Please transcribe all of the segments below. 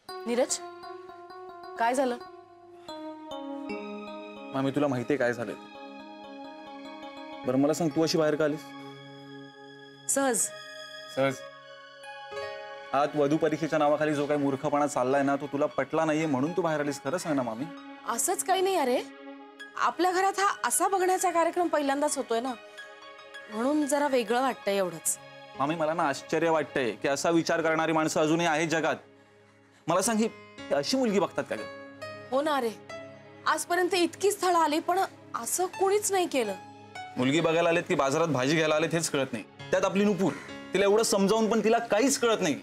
नीरज, काय झालं? मामी तुला माहितीये काय झालं? बरं मला सांग, तू अशी बाहेर का आलीस? सहज सहज? आत वधू परीक्षेच्या नावाखाली जो काही मूर्खपणा चाललाय ना, तो तुला पटला नाहीये म्हणून तू बाहेर आलीस. खरं सांग ना मामी. असंच काही नाही अरे, आपल्या घरात हा असा बघण्याचा कार्यक्रम पहिल्यांदाच होतोय ना, म्हणून जरा वेगळं वाटतंय एवढंच. मामी मला ना आश्चर्य वाटतंय की असा विचार करणारी माणसं अजूनही आहेत जगात. मला सांग, ही अशी मुलगी बघतात का ग? हो ना अरे, आजपर्यंत इतकी स्थळं आली पण असं कोणीच नाही केलं. मुलगी बघायला आलेत की बाजारात भाजी घ्यायला आलेत हेच कळत नाही. त्यात आपली नुपूर, तिला एवढं समजावून पण तिला काहीच कळत नाही.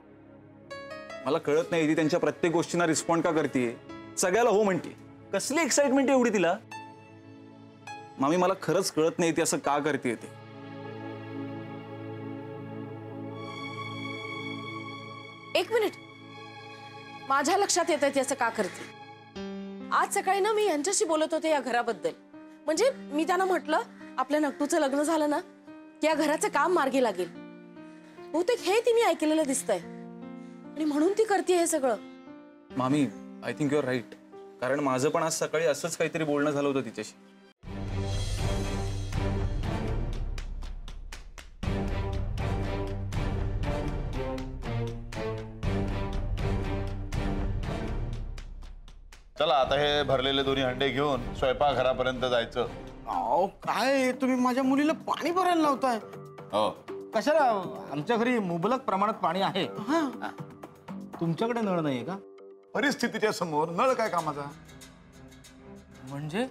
मला कळत नाही ती त्यांच्या प्रत्येक गोष्टींना रिस्पॉन्ड का करते, सगळ्याला हो म्हणते. कसली एक्साइटमेंट आहे एवढी तिला? मामी मला खरंच कळत नाही ती असं का करते ते. एक मिनिट, माझ्या लक्षात येत आहे ती असं का करते. आज सकाळी ना मी यांच्याशी बोलत होते या घराबद्दल. म्हणजे मी त्यांना म्हटलं आपल्या नट्टूचं लग्न झालं ना की या घराचं काम मार्गी लागेल. बहुतेक हे तिने ऐकलेलं दिसतंय आणि म्हणून ती करते हे सगळं. मामी I think you are right. कारण माझं पण आज सकाळी असंच काहीतरी बोलणं झालं होतं तिच्याशी. चला आता हे भरलेले दोन्ही हंडे घेऊन स्वयंपाकघरापर्यंत जायचं. अहो काय तुम्ही माझ्या मुलीला पाणी भरायला लावताय? हो, कशाला? आमच्या घरी मुबलक प्रमाणात पाणी आहे. तुमच्याकडे नळ नाहीये का? परिस्थितीच्या समोर नळ काय कामाचा? म्हणजे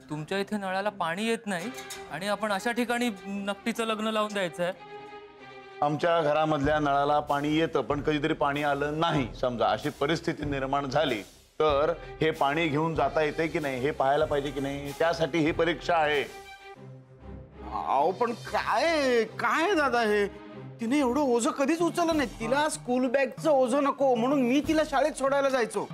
तुमच्या इथे नळाला पाणी येत नाही आणि आपण अशा ठिकाणी नक्कीचं लग्न लावून द्यायचंय? आमच्या घरामधल्या नळाला पाणी येतं पण कधीतरी पाणी आलं नाही, समजा अशी परिस्थिती निर्माण झाली तर हे पाणी घेऊन जाता येते की नाही हे पाहायला पाहिजे की नाही. त्यासाठी ही परीक्षा आहे. अहो पण काय काय दादा हे, तिने एवढं ओझं कधीच उचललं नाही. तिला स्कूल बॅगचं ओझं नको म्हणून मी तिला शाळेत सोडायला जायचो.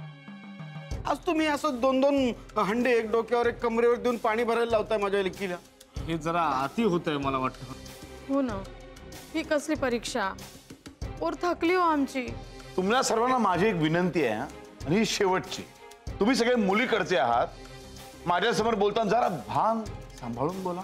आज तुम्ही असं 2-2 हंडे एक डोक्यावर एक कमरेवर देऊन पाणी भरायला लावताय माझ्या लेकीला. हे जरा अति होतंय मला वाटतं. हो ना, ही कसली परीक्षा? और थकली हो आमची. तुम्हाला सर्वांना माझी एक विनंती आहे आणि ही शेवटची. तुम्ही सगळे मुलीकडचे आहात, माझ्यासमोर बोलताना जरा भान सांभाळून बोला.